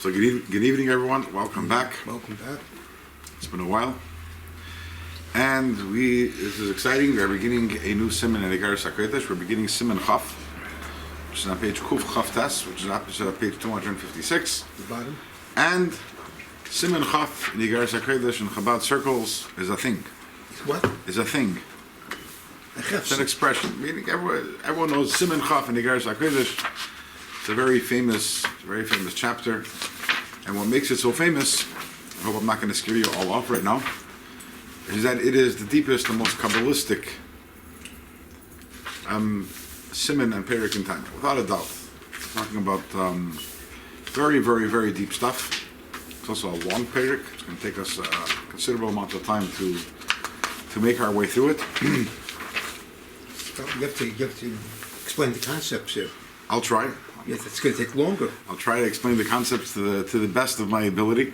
So good evening, everyone. Welcome back. Welcome back. It's been a while. And this is exciting. We're beginning a new siman in Iggeres HaKodesh. We're beginning siman Chaf, which is on page Kuf Chaf Tes, which is on page 256. The bottom. And siman Chaf in Iggeres HaKodesh in Chabad circles is a thing. What? Is a thing. It's an expression. Meaning everyone knows siman Chaf in Iggeres HaKodesh. It's a very famous chapter. And what makes it so famous, I hope I'm not going to scare you all off right now, is that it is the deepest and most Kabbalistic siman and perik in time, without a doubt. We're talking about very, very, very deep stuff. It's also a long perik. It's going to take us a considerable amount of time to make our way through it. You have to explain the concepts here. I'll try. Yes, it's going to take longer. I'll try to explain the concepts to the best of my ability.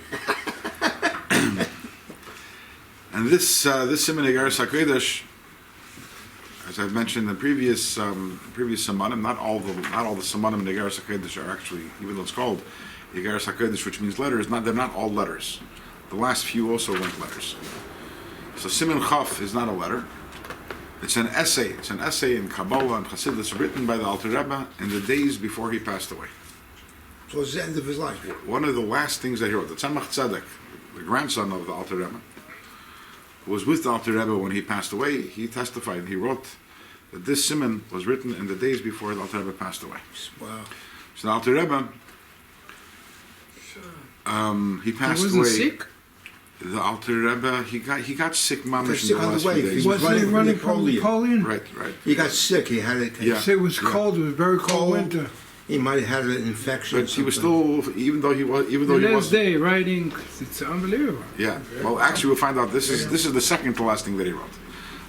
And this siman Iggeres HaKodesh, as I've mentioned in the previous simanim, not all the simanim in Iggeres HaKodesh are actually, even though it's called Iggeres HaKodesh, which means letters, they're not all letters. The last few also weren't letters. So siman Chaf is not a letter. It's an essay. It's an essay in Kabbalah and Chassidus written by the Alter Rebbe in the days before he passed away. So it's the end of his life. One of the last things that he wrote, the Tzemach Tzedek, the grandson of the Alter Rebbe, who was with the Alter Rebbe when he passed away, he testified and he wrote that this siman was written in the days before the Alter Rebbe passed away. Wow. So the Alter Rebbe, he passed away. He wasn't sick? The Alter Rebbe, he got sick mamish He in the got last sick on the few way. days. He was Wasn't he running from Napoleon? Right. He got sick. He had Yeah. It was cold. It was very cold winter. He might have had an infection. But he was still, even though he The was, last day writing, it's unbelievable. yeah. Well, actually, we'll find out. This is the second to last thing that he wrote.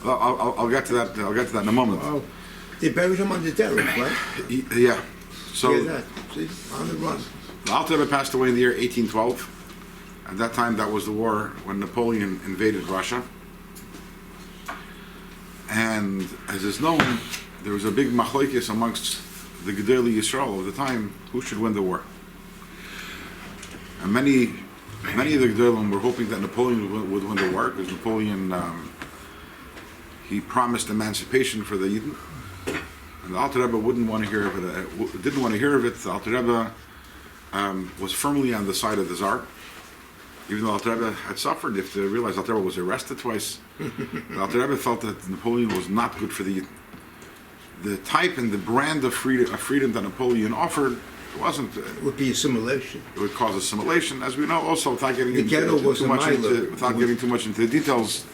I'll get to that. I'll get to that in a moment. Wow. They buried him on the derrick, right? Yeah. So Hear that? See, on the run. the Alter Rebbe passed away in the year 1812. At that time, that was the war when Napoleon invaded Russia. And as is known, there was a big machlokes amongst the Gedolei Yisrael of the time who should win the war. And many of the Gedolim were hoping that Napoleon would win the war because Napoleon he promised emancipation for the Yidden, and the Alter Rebbe didn't want to hear of it. The Alter Rebbe was firmly on the side of the Tsar. Even though Alter Rebbe had suffered, you have to realize Alter Rebbe was arrested twice. The Alter Rebbe felt that Napoleon was not good for the Yidden. The type and the brand of freedom that Napoleon offered wasn't. It would be assimilation. It would cause assimilation, as we know. Also, without getting The ghetto was too much getting too much into the details,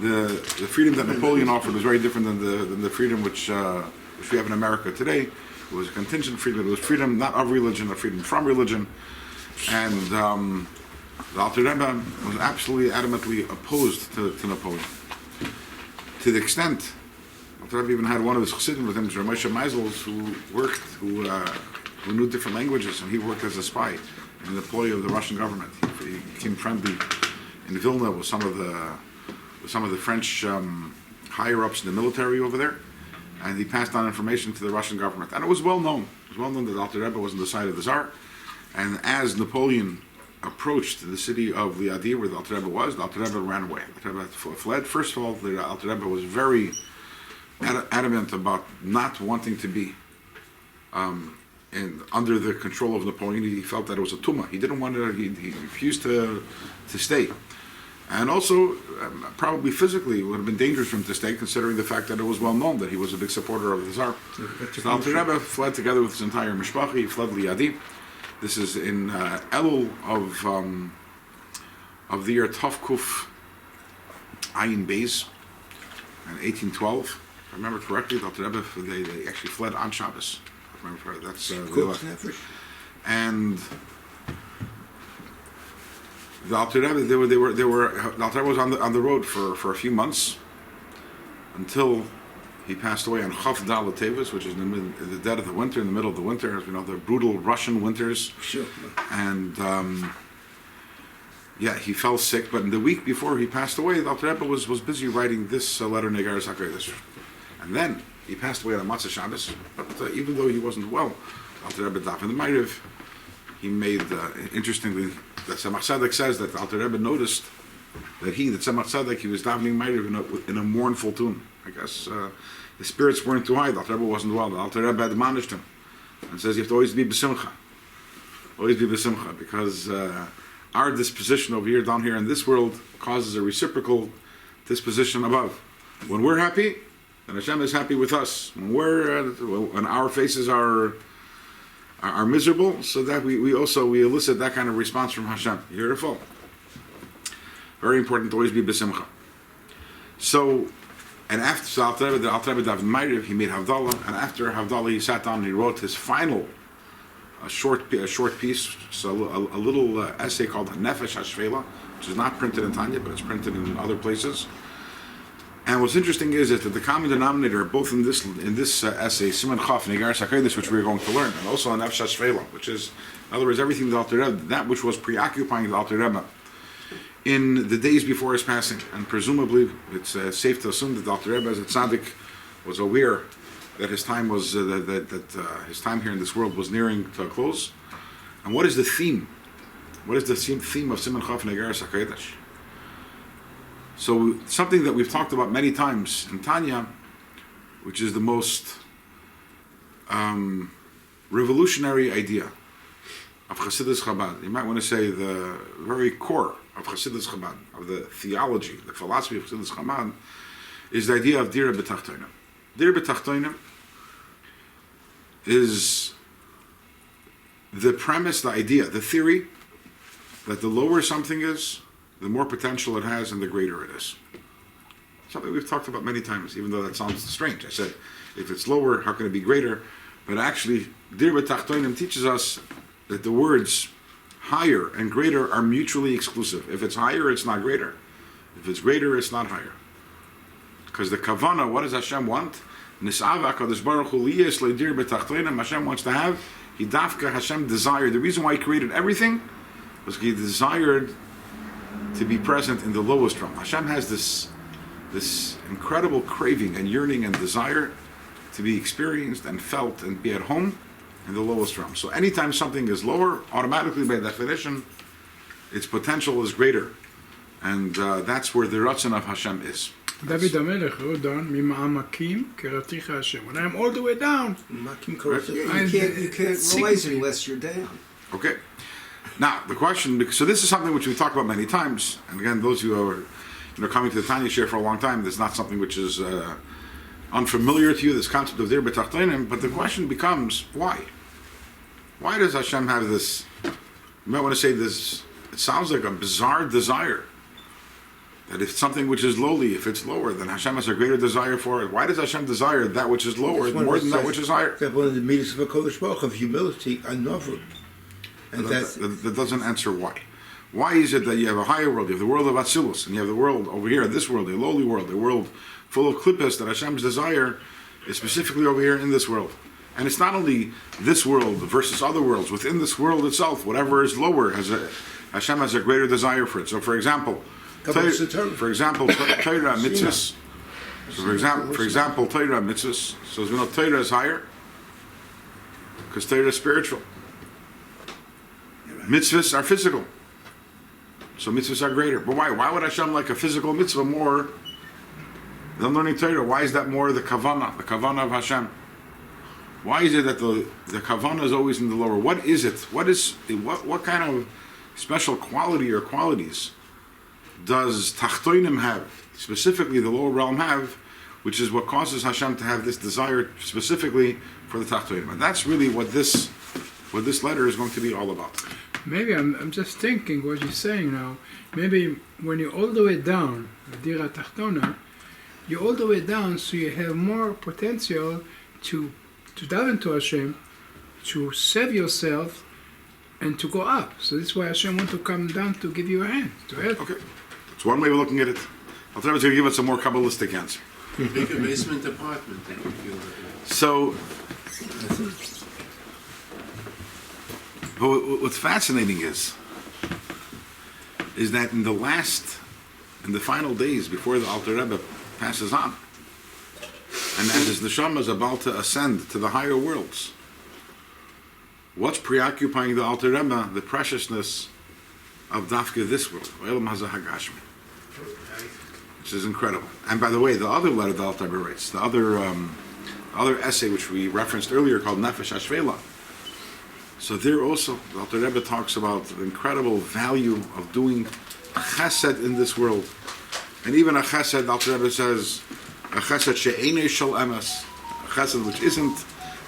the freedom that Napoleon offered was very different than the freedom which we have in America today. It was a contingent freedom. It was freedom not of religion, but freedom from religion, and the Alter Rebbe was absolutely adamantly opposed to Napoleon, to the extent. Alter Rebbe even had one of his chassidim with him, Rabbi who knew different languages, and he worked as a spy in the employ of the Russian government. He became friendly in Vilna with some of the French higher ups in the military over there, and he passed on information to the Russian government. And it was well known. It was well known that Alter Rebbe was on the side of the Tsar, and as Napoleon approached the city of Liadi, where the Alter Rebbe was, the Alter Rebbe ran away. The Alter Rebbe fled. First of all, the Alter Rebbe was very adamant about not wanting to be under the control of Napoleon. He felt that it was a tumah. He didn't want to. He refused to stay, and also probably physically it would have been dangerous for him to stay, considering the fact that it was well known that he was a big supporter of the Tsar. So the Alter Rebbe fled together with his entire mishpacha. He fled Liadi. This is in Elul of the year Tovkuf Ayin Beis in 1812. If I remember correctly, the Alter Rebbe, they actually fled on Shabbos. If I remember correctly, that's and the Alter Rebbe, the Alter Rebbe was on the road for a few months until he passed away on Chaf Dal Tevis, which is in the dead of the winter, in the middle of the winter, as we know, the brutal Russian winters. Sure. And he fell sick. But in the week before he passed away, the Alter Rebbe was busy writing this letter in Iggeres HaKodesh. And then he passed away on a Matzah Shabbos. But even though he wasn't well, Alter Rebbe Daf in the Ma'ariv, he made, interestingly, that Tzemach Tzedek says that the Alter Rebbe noticed that the Tzemach Tzedek, he was davening Ma'ariv in a mournful tune. I guess the spirits weren't too high. The Alter Rebbe wasn't well. The Alter Rebbe admonished him and says you have to always be b'simcha. Always be b'simcha, because our disposition over here, down here in this world, causes a reciprocal disposition above. When we're happy, then Hashem is happy with us. When our faces are miserable, so that we elicit that kind of response from Hashem. Beautiful. Very important to always be b'simcha. So, and after the Alter Rebbe davened Ma'ariv, he made Havdalah, and after Havdalah he sat down and he wrote his final, a short piece, so a little essay called Nefesh HaShvela, which is not printed in Tanya, but it's printed in other places. And what's interesting is that the common denominator, both in this essay, Siman Chaf and Iggeres HaKodesh, which we're going to learn, and also in Nefesh HaShvela, which is, in other words, everything the Alter Rebbe, that which was preoccupying the Alter Rebbe in the days before his passing, and presumably it's safe to assume that the Alter Rebbe as a tzaddik was aware that his time was his time here in this world was nearing to a close. And what is the theme? What is the theme of Siman Chaf and Iggeres HaKodesh? So something that we've talked about many times in Tanya, which is the most revolutionary idea of Chassidus Chabad. You might want to say the very core of Chassidus Chabad, of the theology, the philosophy of Chassidus Chabad, is the idea of Dira B'Tachtonim. Dira B'Tachtonim is the premise, the idea, the theory that the lower something is, the more potential it has and the greater it is. Something we've talked about many times, even though that sounds strange. I said, if it's lower, how can it be greater? But actually, Dir B'Tachtonim teaches us that the words higher and greater are mutually exclusive. If it's higher, it's not greater. If it's greater, it's not higher. Because the kavana, what does Hashem want? Nis'ava HaKodesh Baruch Hu liyes le'dir b'tachtonim. Hashem wants to have. Hidafka, Hashem desired. The reason why He created everything was He desired to be present in the lowest realm. Hashem has this incredible craving and yearning and desire to be experienced and felt and be at home in the lowest realm. So anytime something is lower, automatically by definition, its potential is greater. And that's where the Ratzon of Hashem is. David HaMelech wrote down, Mima'amakim keraticha Hashem. When I'm all the way down, You can't realize it unless you're down. Okay. Now, the question, so this is something which we've talked about many times, and again, those who are coming to the Tanya Share for a long time, this is not something which is unfamiliar to you, this concept of Dir B'Tachtonim, but the question becomes, why? Why does Hashem have this, you might want to say this, it sounds like a bizarre desire, that if something which is lowly, if it's lower, then Hashem has a greater desire for it. Why does Hashem desire that which is lower more than that which is higher? That's one of the meters of HaKodesh Baruch of humility and novel. And that doesn't answer why. Why is it that you have a higher world, you have the world of Atzilus, and you have the world over here, this world, a lowly world, a world full of klippas, that Hashem's desire is specifically over here in this world. And it's not only this world versus other worlds. Within this world itself, whatever is lower, Hashem has a greater desire for it. So for example, Torah mitzvahs. So for example, Torah mitzvahs. So as we know, Torah is higher because Torah is spiritual. Mitzvahs are physical. So mitzvahs are greater. But why? Why would Hashem like a physical mitzvah more than learning Torah? Why is that more the kavana of Hashem? Why is it that the kavana is always in the lower? What is it? What kind of special quality or qualities does Tachtoinim have, specifically the lower realm have, which is what causes Hashem to have this desire specifically for the Tachtoinim? And that's really what this letter is going to be all about. maybe I'm just thinking what you're saying now. Maybe when you're all the way down, Dira Tachtona, you're all the way down, so you have more potential to daven to Hashem, to save yourself, and to go up. So this is why Hashem wants to come down to give you a hand, to help. Okay, that's one way of looking at it. I'll tell you, going to give us a more Kabbalistic answer. Make a basement apartment. So, but what's fascinating is that in the final days before the Alter Rebbe passes on, and as his neshama is about to ascend to the higher worlds, What's preoccupying the Alter Rebbe? The preciousness of Dafka this world, Olam Hazeh Hagashmi, which is incredible. And by the way, the other letter the Alter Rebbe writes, the other essay which we referenced earlier called Nefesh HaShvela. So there also, the Alter Rebbe talks about the incredible value of doing chesed in this world. And even a chesed, the Alter Rebbe says, a chesed she'enei shel emes, a chesed which isn't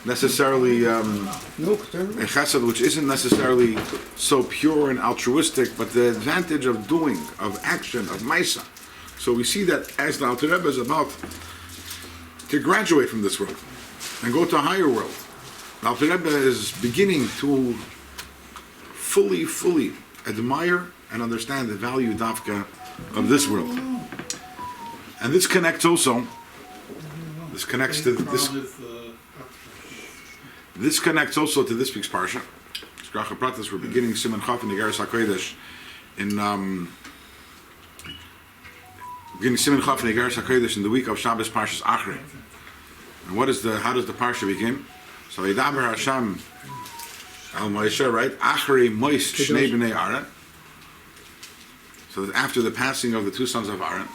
necessarily a chesed which isn't necessarily so pure and altruistic, but the advantage of doing, of action, of maisa. So we see that as the Alter Rebbe is about to graduate from this world and go to a higher world, the Alter Rebbe is beginning to fully admire and understand the value dafka of this world. And this connects also. This connects to this. This connects also to this week's parsha. Shkrach Pratis, we're beginning Siman Chaf in Iggeres HaKodesh in beginning Siman Chaf in Iggeres HaKodesh in the week of Shabbos Parshas Achrei. And how does the parsha begin? So Yidaber Hashem Al Moshe, right? Achrei Mois Shnei Bnei Aaron. So that after the passing of the two sons of Aaron.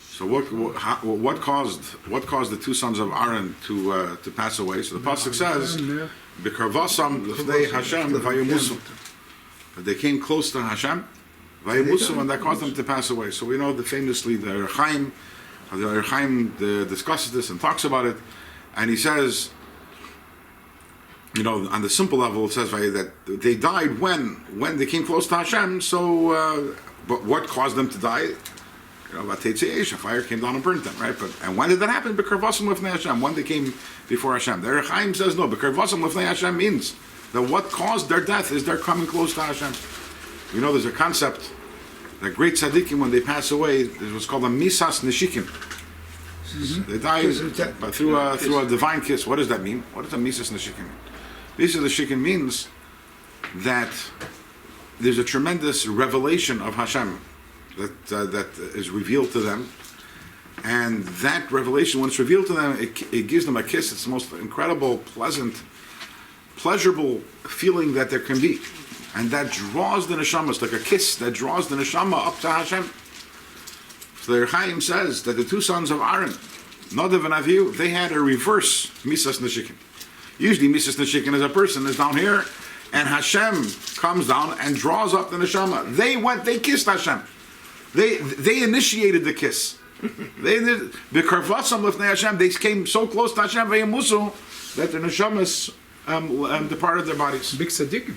So what caused the two sons of Aaron to pass away? So the pasuk says, "B'karvasam l'fnei Hashem vayimusu." But they came close to Hashem, vayimusu, and that caused them to pass away. So we know that famously the Chaim discusses this and talks about it, and he says, on the simple level, it says that they died when they came close to Hashem. So, but what caused them to die? Fire came down and burnt them, right? And when did that happen? When they came before Hashem. The Chaim says no. Hashem means that what caused their death is their coming close to Hashem. There's a concept that great tzaddikim, when they pass away, is what's called a misas neshikim. Mm-hmm. They die but through a divine kiss. What does that mean? What does a misas neshikim mean? Misas neshikim means that there's a tremendous revelation of Hashem that is revealed to them, and that revelation, when it's revealed to them, it gives them a kiss. It's the most incredible, pleasant, pleasurable feeling that there can be, and that draws the neshama. It's like a kiss that draws the neshama up to Hashem. So the Chaim says that the two sons of Aaron, Nadav and Avihu, they had a reverse misas neshikin. Usually misas neshikin is a person is down here, and Hashem comes down and draws up the neshama. They kissed Hashem. They initiated the kiss. They came so close to Hashem that the neshamas departed their bodies. Big tzaddikim.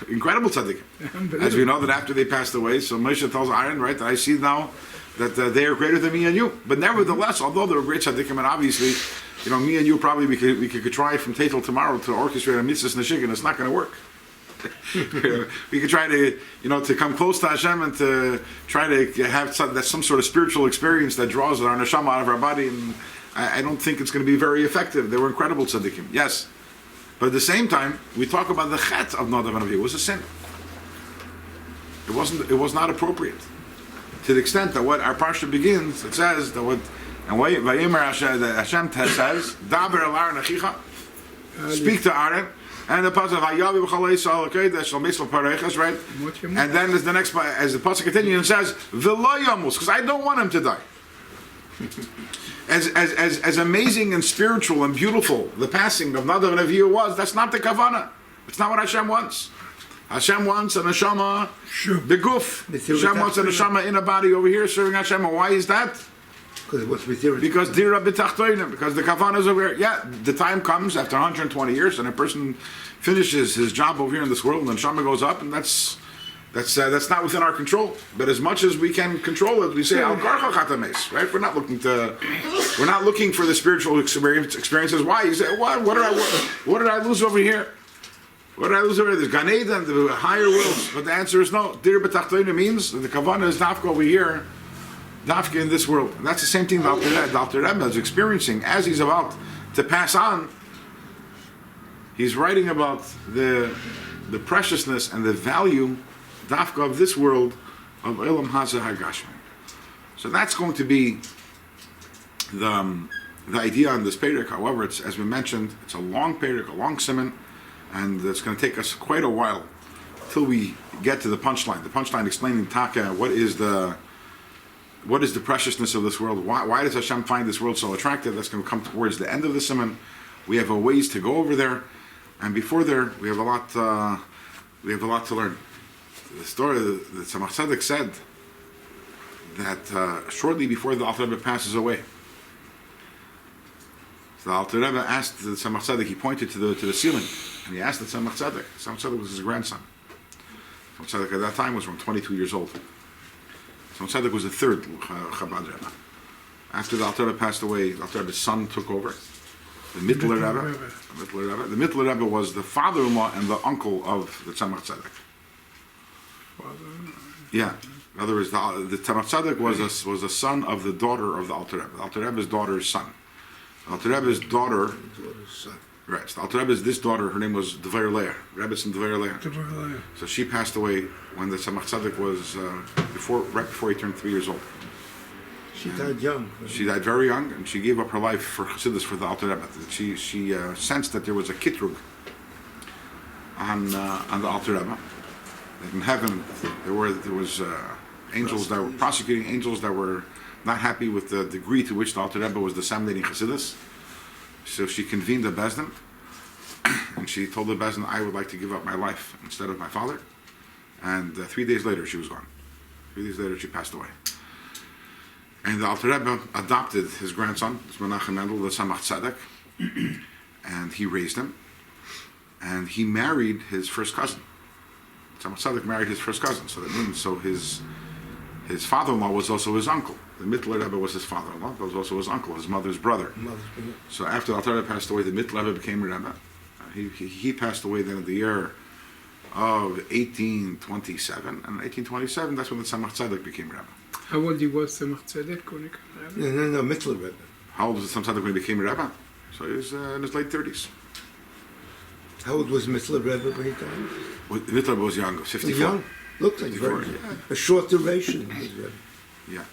Incredible tzaddikim. As we know that after they passed away, so Moshe tells Aaron, right, that I see now that they are greater than me and you. But nevertheless, although they were great tzaddikim, and obviously, me and you probably we could try from Tatel tomorrow to orchestrate a mitzvah neshikin. It's not going to work. We could try to, to come close to Hashem and to try to have some sort of spiritual experience that draws our neshama out of our body, and I don't think it's going to be very effective. They were incredible tzaddikim, yes, but at the same time, we talk about the chet of Nadav and Avihu. It was a sin. It was not appropriate, to the extent that what our parsha begins, it says that Vayimer Hashem says, Daber el Aaron achicha, speak to Aaron. And the pasuk Hayavi b'chalei sal HaKodesh shel misl parechas, right? And then as the next, as the pasuk continues, and says v'lo yamus, because I don't want him to die. As amazing and spiritual and beautiful the passing of Nadav and Avihu was, that's not the kavanah. It's not what Hashem wants. Hashem wants a neshama, the guf. Hashem wants a neshama in a body over here serving Hashem. And why is that? Because dira b'tachtoinim, because the kavanah is over here. Yeah, the time comes after 120 years, and a person finishes his job over here in this world, and the neshama goes up, and that's not within our control. But as much as we can control it, we say al garcha chatames, right? We're not looking for the spiritual experiences. Why? You say, what did I lose over here? What did I lose over here? There's Gan Eden, the higher worlds. But the answer is no. Dira b'tachtoinim means that the kavanah is dafka over here. Dafka in this world. And that's the same thing that Alter Rebbe is experiencing as he's about to pass on. He's writing about the preciousness and the value dafka of this world of Olam Hazeh Hagashmi. So that's going to be the idea on this perek. However, it's, as we mentioned, it's a long perek, a long siman. And it's going to take us quite a while till we get to the punchline. The punchline explaining Taka, what is the preciousness of this world? Why does Hashem find this world so attractive? That's going to come towards the end of the simon. We have a ways to go over there, and before there, we have a lot. We have a lot to learn. The story that Tzemach Tzedek said that shortly before the Alter Rebbe passes away, so the Alter Rebbe asked the Tzemach Tzedek. He pointed to the ceiling, and he asked the Tzemach Tzedek. Tzemach Tzedek was his grandson. Tzemach Tzedek at that time was around 22 years old. Tzemach Tzedek was the third Chabad Rebbe. After the Alter Rebbe passed away, the Alter Rebbe's son took over. The Mittler Rebbe. The Mittler Rebbe was the father-in-law and the uncle of the Tzemach Tzedek. Yeah. In other words, the Tzemach Tzedek was a son of the daughter of the Alter Rebbe. The Alter Rebbe's daughter's son. The Alter Rebbe's daughter. Right. So the Alter Rebbe's this daughter. Her name was Dvar Leah. Rebbetzin Dvar Leah. So she passed away when the Tzemach Tzedek was right before he turned 3 years old. She died young. She died very young, and she gave up her life for Chassidus, for the Alter Rebbe. She sensed that there was a kitrug on the Alter Rebbe. That in heaven there was angels that were prosecuting angels that were not happy with the degree to which the Alter Rebbe was disseminating Chassidus. So she convened the Bezdin, and she told the Bezdin, "I would like to give up my life instead of my father." And 3 days later, she was gone. 3 days later, she passed away. And the Alter Rebbe adopted his grandson, Menachem Mendel, the Tzemach Tzedek, and he raised him. And he married his first cousin. Tzemach Tzedek married his first cousin, so that means his father-in-law was also his uncle. The Mittler Rebbe was his father-in-law, but was also his uncle, his mother's brother. So after the Alter Rebbe passed away, the Mittler Rebbe became Rebbe. He passed away then in the year of 1827, and in 1827, that's when the Tzemach Tzedek became Rebbe. How old he was, Tzemach Tzedek, when he came Rebbe? No, Mittler Rebbe. How old was the Tzemach Tzedek when he became Rebbe? So he was in his late 30s. How old was Mittler Rebbe when he died? Mittler Rebbe was young, 54. He was young. Looked like very yeah. a short duration. He was Rebbe. Yeah.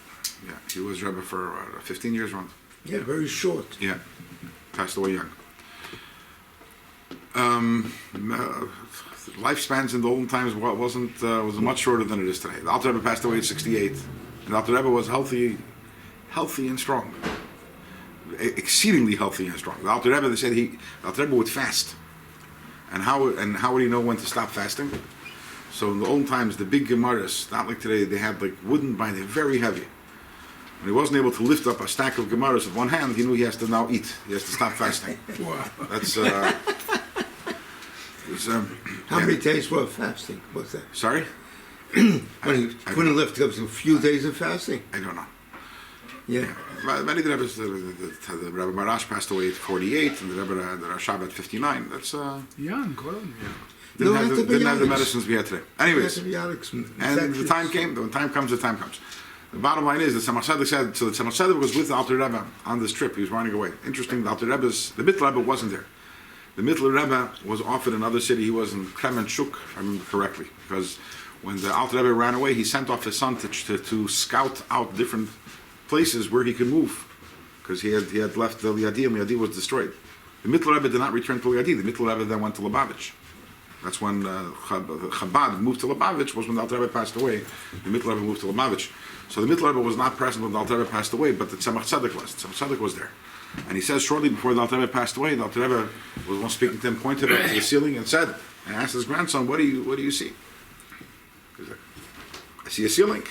He was Rebbe for 15 years around. Yeah, very short. Yeah. Passed away young. Lifespans in the olden times was much shorter than it is today. The Alter Rebbe passed away at 68, and the Alter Rebbe was healthy and strong, exceedingly healthy and strong. The Alter Rebbe, they said the Alter Rebbe would fast, and how would he know when to stop fasting? So in the olden times, the big Gemaras, not like today, they had like wooden binding, very heavy. When he wasn't able to lift up a stack of Gemaras with one hand, he knew he has to now eat. He has to stop fasting. Wow. That's. How many days were fasting? What's that? Sorry? When he couldn't lift, it was a few days of fasting. I don't know. Yeah. Many Rebbes, the Rabbi Marash passed away at 48, and the Rashab at 59. That's Young, golden, yeah. didn't have the medicines we had today. Anyways, Antibiotics, and the time came. When time comes, the time comes. The bottom line is that Tzemach Tzedek said. So the Tzemach Tzedek was with the Alter Rebbe on this trip. He was running away. Interesting. The Mittler Rebbe wasn't there. The Mittler Rebbe was off in another city. He was in Kremenchuk, if I remember correctly, because when the Alter Rebbe ran away, he sent off his son to scout out different places where he could move, because he had left the Liadi, and Liadi was destroyed. The Mittler Rebbe did not return to Liadi. The Mittler Rebbe then went to Lubavitch. That's when Chabad moved to Lubavitch, was when the Alter Rebbe passed away. The Mittler Rebbe moved to Lubavitch. So the Mittler Rebbe was not present when the Alter Rebbe passed away, but the Tzemach Tzedek was. The Tzemach Tzedek was there. And he says shortly before the Alter Rebbe passed away, the Alter Rebbe was one speaking to him, pointed up to the ceiling and said, and asked his grandson, what do you see? He's like, I see a ceiling.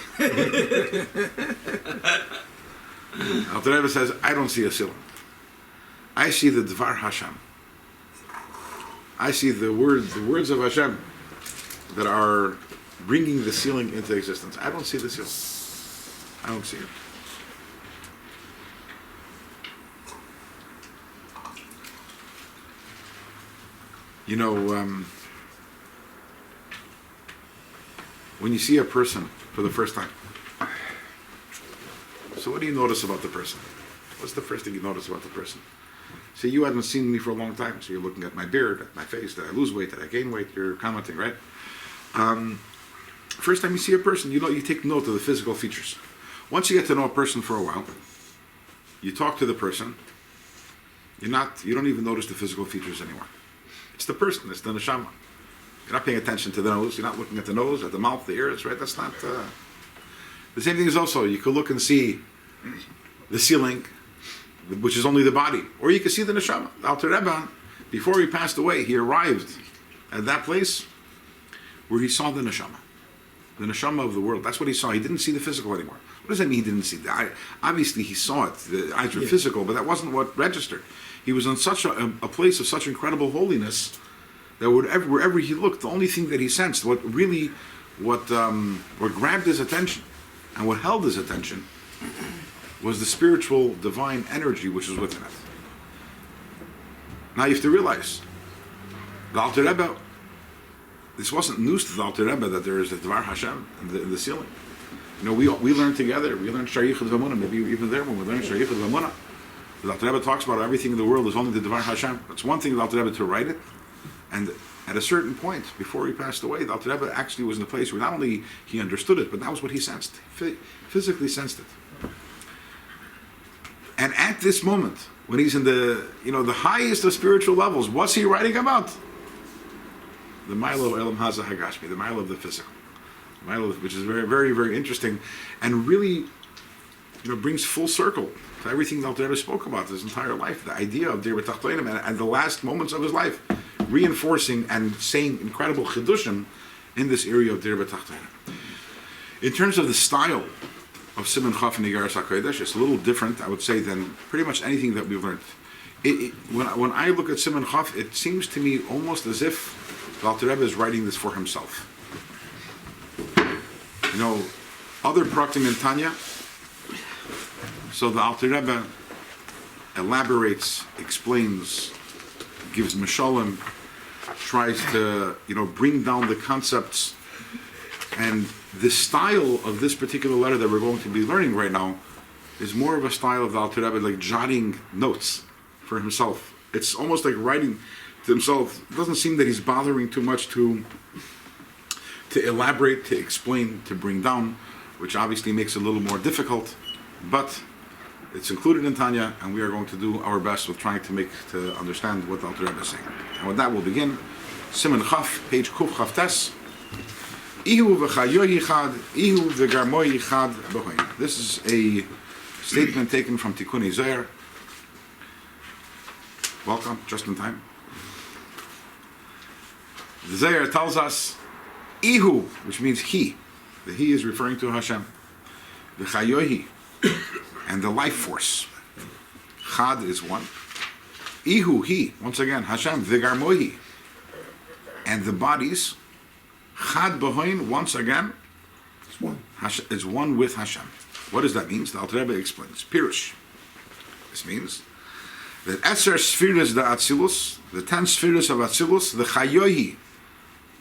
Alter Rebbe says, I don't see a ceiling. I see the Dvar Hashem. I see the words of Hashem that are bringing the ceiling into existence. I don't see the ceiling. I don't see it. You know, when you see a person for the first time, so what do you notice about the person? What's the first thing you notice about the person? See, you hadn't seen me for a long time, so you're looking at my beard, at my face. Did I lose weight? Did I gain weight? You're commenting, right? First time you see a person, you take note of the physical features. Once you get to know a person for a while, you talk to the person. You don't even notice the physical features anymore. It's the person, it's the neshama. You're not paying attention to the nose, you're not looking at the nose, at the mouth, the ears, right? That's not... The same thing is also, you could look and see the ceiling, which is only the body. Or you can see the neshama. The Alter Rebbe, before he passed away, he arrived at that place where he saw the neshama of the world. That's what he saw. He didn't see the physical anymore. What does that mean he didn't see the eye? Obviously he saw it. The eyes were physical, but that wasn't what registered. He was in such a place of such incredible holiness that wherever he looked, the only thing that he sensed, what grabbed his attention and what held his attention was the spiritual divine energy which was within it. Now you have to realize, the Alter Rebbe, this wasn't news to the Alter Rebbe that there is a Dvar Hashem in the ceiling. You know, we learned together, we learned Shar Yichud V'Amunah, maybe even there when we learned Shar Yichud V'Amunah. The Alter Rebbe talks about everything in the world is only the Dvar Hashem. It's one thing the Alter Rebbe to write it, and at a certain point, before he passed away, the Alter Rebbe actually was in a place where not only he understood it, but that was what he sensed, physically sensed it. And at this moment, when he's in the highest of spiritual levels, what's he writing about? The mile of Elam Haza Hagashmi, the mile of the physical, which is very, very, very interesting, and really, brings full circle to everything that Alter Rebbe spoke about his entire life. The idea of Dir B'Tachtonim and the last moments of his life, reinforcing and saying incredible chidushim in this area of Dir B'Tachtonim. In terms of the style of Simon Chaf and Iggeres HaKodesh, it's a little different, I would say, than pretty much anything that we've learned. When I look at Simon Chaf, it seems to me almost as if the Alter Rebbe is writing this for himself. Other Praktim in Tanya, so the Alter Rebbe elaborates, explains, gives Mishalim, tries to bring down the concepts, and the style of this particular letter that we're going to be learning right now is more of a style of the Alter Rebbe, like jotting notes for himself. It's almost like writing to himself. It doesn't seem that he's bothering too much to elaborate, to explain, to bring down, which obviously makes it a little more difficult, but it's included in Tanya, and we are going to do our best with trying to understand what the Alter Rebbe is saying. And with that, we'll begin. Siman Chaf, page Kuf Chaf Tes. Ihu v'chayoyi chad, ihu v'garmoyi chad b'choyin. This is a statement taken from Tikkun Zohar. Welcome, just in time. The Zohar tells us, Ihu, which means he. The he is referring to Hashem. V'chayoyi, and the life force. Chad is one. Ihu, he. Once again, Hashem, v'garmoyi. And the bodies, Chad b'hoin, once again, is one with Hashem. What does that mean? The Alter Rebbe explains. Pirush. This means that Eser Spheres the Atzilus, the 10 spheres of Atzilus, the Chayoyi.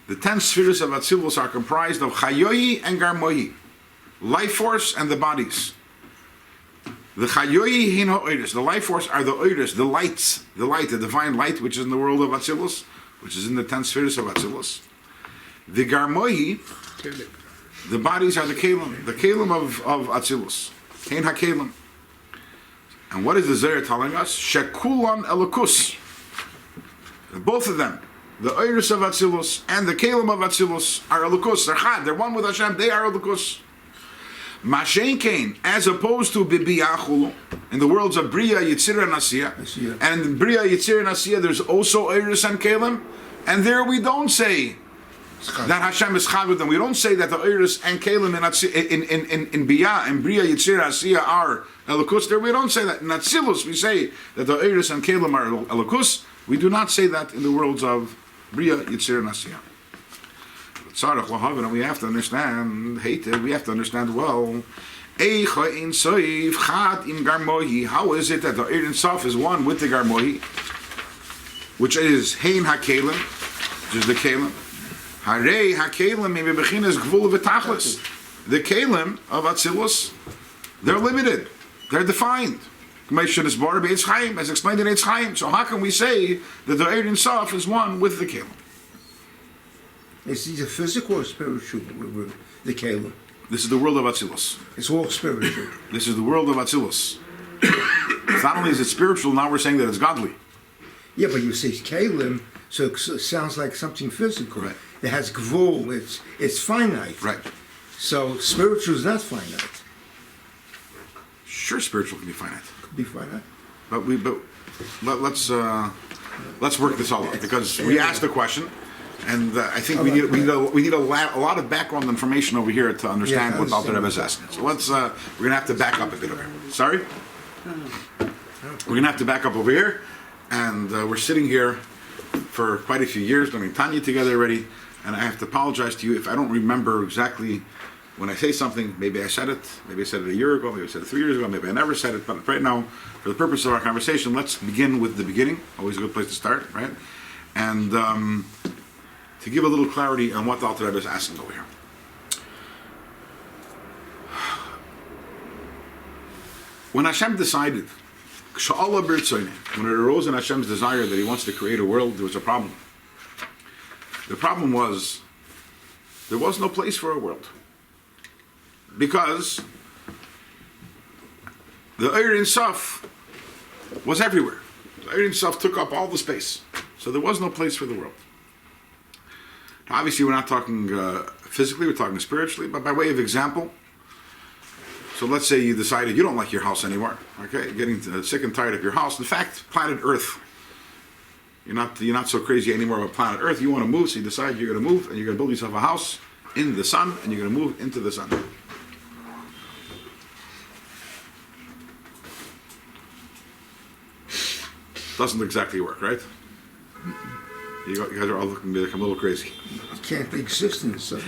The 10 spheres of Atzilus are comprised of Chayoyi and Garmoyi, life force and the bodies. The Chayoyi hin ha'oiris, the life force are the oiris, the lights, the divine light, which is in the world of Atzilus, which is in the 10 spheres of Atzilus. The Garmoyi, the bodies are the Kalim of Atzilus. Hein HaKelim. And what is the Zohar telling us? Shekulan Elokus. Both of them, the Oiris of Atzilus and the Kalim of Atzilus, are Elokus. They're Chad, they're one with Hashem, they are Elokus. Mashen Kain, as opposed to Bibiyachulu, in the worlds of Bria, Yitzir, and Asiya. And in Bria, Yitzir, and Asiya, there's also Oiris and Kalim. And there we don't say that Hashem is Chad with them. We don't say that the Oiris and Kalim in Bria, and Bria, Yitzir, Asiya are Elokus. There we don't say that. In Atzilus, we say that the Oiris and Kalim are Elokus. We do not say that in the worlds of Bria, Yitzir, and Asiya. And we have to understand, we have to understand well, how is it that the Ein Sof is one with the Garmohi, which is Hein HaKelim, which is the Kelim. Harei HaKelim maybe bechinas gvul v'tachlis. The Kelim of Atzilus, they're limited, they're defined. As explained in Eitz Chaim. So how can we say that the Ein Sof is one with the Kelim? Is it physical or spiritual, the Kalim? This is the world of Atzilus. It's all spiritual. This is the world of Atzilus. It's not only is it spiritual, now we're saying that it's godly. Yeah, but you say Kalim, So it sounds like something physical. Right. It has gvul. It's finite. Right. So spiritual is not finite. Sure, spiritual can be finite. Could be finite. But let's work this all out, because we asked the question, and I think we need a lot of background information over here to understand Yeah, I what Alter Rebbe is understand. asking. So let's we're gonna have to back up a bit over here. Sorry, we're gonna have to back up over here, and we're sitting here for quite a few years doing Tanya together already, and I have to apologize to you if I don't remember exactly. When I say something, maybe I said it a year ago, maybe I said it 3 years ago, maybe I never said it, but right now, for the purpose of our conversation, let's begin with the beginning. Always a good place to start, right? And to give a little clarity on what the Alter Rebbe is asking over here. When Hashem decided, when it arose in Hashem's desire that He wants to create a world, there was a problem. The problem was, there was no place for a world. Because the Eir Ein Sof was everywhere. The Eir Ein Sof took up all the space. So there was no place for the world. Now, obviously, we're not talking physically, we're talking spiritually, but by way of example, so let's say you decided you don't like your house anymore, okay? You're getting sick and tired of your house. In fact, planet Earth, you're not so crazy anymore about planet Earth. You want to move, so you decide you're going to move, and you're going to build yourself a house in the sun, and you're going to move into the sun. Doesn't exactly work, right? You guys are all looking to become a little crazy. It can't exist in the sun.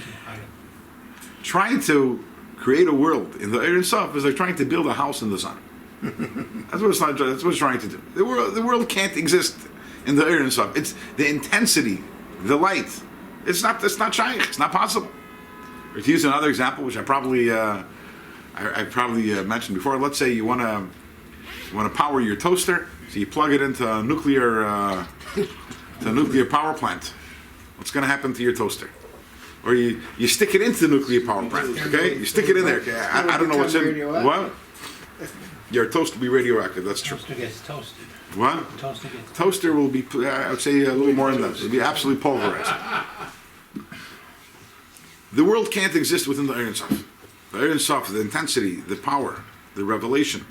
Trying to create a world in the Eir Ein Sof is like trying to build a house in the sun. That's what it's trying to do. The world can't exist in the Eir Ein Sof. It's the intensity, the light. It's not shaykh. It's not possible. Or to use another example, which I probably mentioned before. Let's say you want to power your toaster. So you plug it into a nuclear power plant. What's going to happen to your toaster? Or you stick it into the nuclear power plant. Okay, you stick it in there. Okay? I don't know what's in. What? Your toast will be radioactive. That's true. Toaster gets toasted. What? Toaster gets Toaster will be. I would say a little more than that. It'll be absolutely pulverized. The world can't exist within the Eir Ein Sof. The Eir Ein Sof, the intensity, the power, the revelation.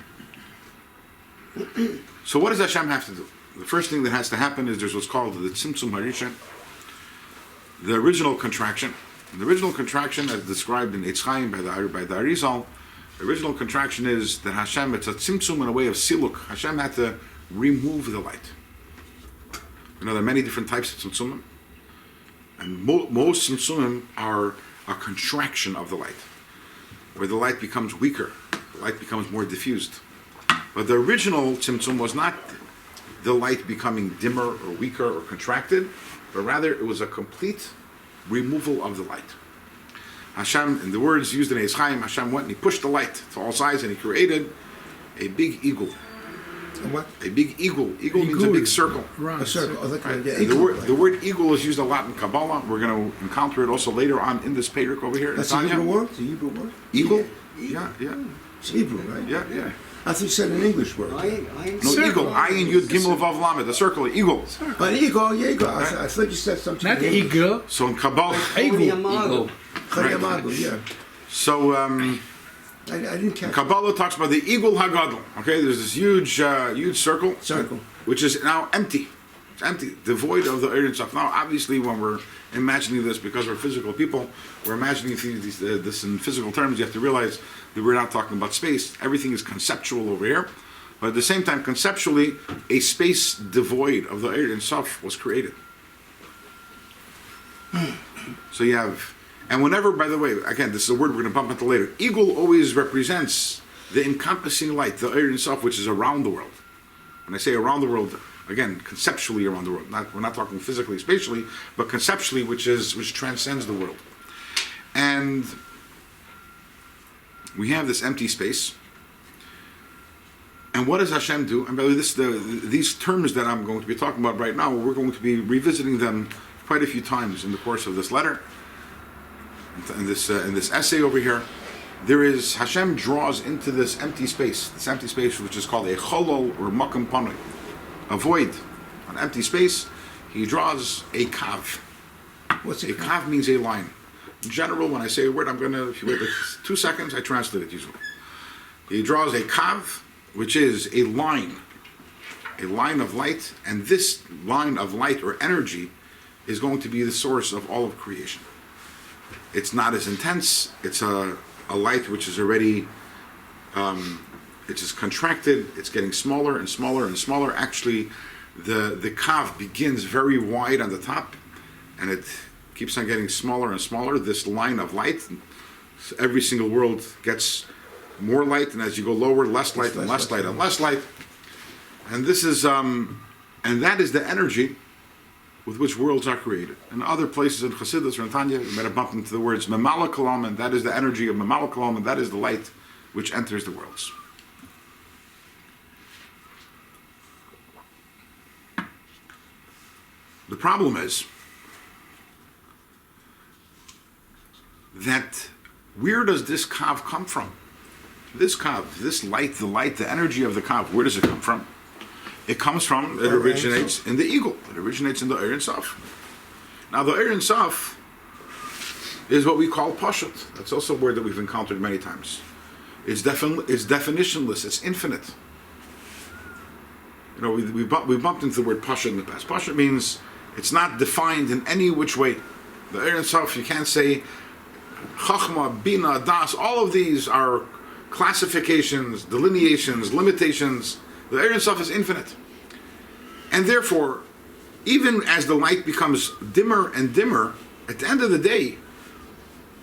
So what does Hashem have to do? The first thing that has to happen is there's what's called the Tzimtzum Harisha, the original contraction. And the original contraction, as described in Eitz Chaim by the Arizal, the original contraction is that Hashem, it's a tzimtzum in a way of siluk. Hashem had to remove the light. You know, there are many different types of tzimtzumim, and most tzimtzumim are a contraction of the light, where the light becomes weaker, the light becomes more diffused. But the original tzimtzum was not the light becoming dimmer or weaker or contracted, but rather it was a complete removal of the light. Hashem, in the words used in Eitz Chaim, Hashem went and He pushed the light to all sides and He created a big eagle. What? A big eagle. Eagle means a big circle. Right. A circle. Oh, Right? yeah, The word eagle is used a lot in Kabbalah. We're going to encounter it also later on in this Perek over here. That's in a Tanya. Hebrew word? The Hebrew word? Eagle? Yeah. Yeah. It's Hebrew, right? Yeah. I thought you said an English word. No, Circle. eagle. Ayin Yud Gimel Vav Lamed. The circle. Eagle. But eagle, yeah, eagle. I thought you said something. Not in English. eagle. So in Kabbalah. Eagle. Chayamago, yeah. So I didn't catch Kabbalah talks about the eagle Hagadol. Okay, there's this huge circle. Circle. Which is now empty. It's empty, devoid of the Eir Ein Sof. Now, obviously, when we're imagining this, because we're physical people, we're imagining this in physical terms. You have to realize that we're not talking about space. Everything is conceptual over here. But at the same time, conceptually, a space devoid of the Eir Ein Sof was created. So you have, and whenever, by the way, again, this is a word we're going to bump into later, eagle always represents the encompassing light, the Eir Ein Sof, which is around the world. When I say around the world, again, conceptually around the world. We're not talking physically, spatially, but conceptually, which transcends the world. And we have this empty space. And what does Hashem do? And by the way, these terms that I'm going to be talking about right now, we're going to be revisiting them quite a few times in the course of this letter, in this essay over here. There is, Hashem draws into this empty space which is called a cholol or makam panui, a void, an empty space. he draws a kav. What's A it? kav means a line. In general, when I say a word, if you wait like 2 seconds, I translate it usually. He draws a kav, which is a line of light, and this line of light or energy is going to be the source of all of creation. It's not as intense. It's a light which is already, it's just contracted. It's getting smaller and smaller and smaller. Actually, the kav begins very wide on the top, and it keeps on getting smaller and smaller. This line of light, so every single world gets more light, and as you go lower, less light and less light and less light. And this is, and that is the energy with which worlds are created. In other places in Chassidus or in Tanya, you might have bumped into the words Memala Kalam, and that is the energy of Memala Kalam, and that is the light which enters the worlds. The problem is that where does this kav come from? This kav, this light, the energy of the kav, where does it come from? It comes from, it originates in the eagle. It originates in the Ein Sof. Now the Ein Sof is what we call Pashut. That's also a word that we've encountered many times. It's definitionless, it's infinite. You know, we bumped into the word Pashut in the past. Pashut means it's not defined in any which way. The Ein Sof, you can't say Chachma, Bina, Das, all of these are classifications, delineations, limitations. The Ein Sof is infinite. And therefore, even as the light becomes dimmer and dimmer, at the end of the day,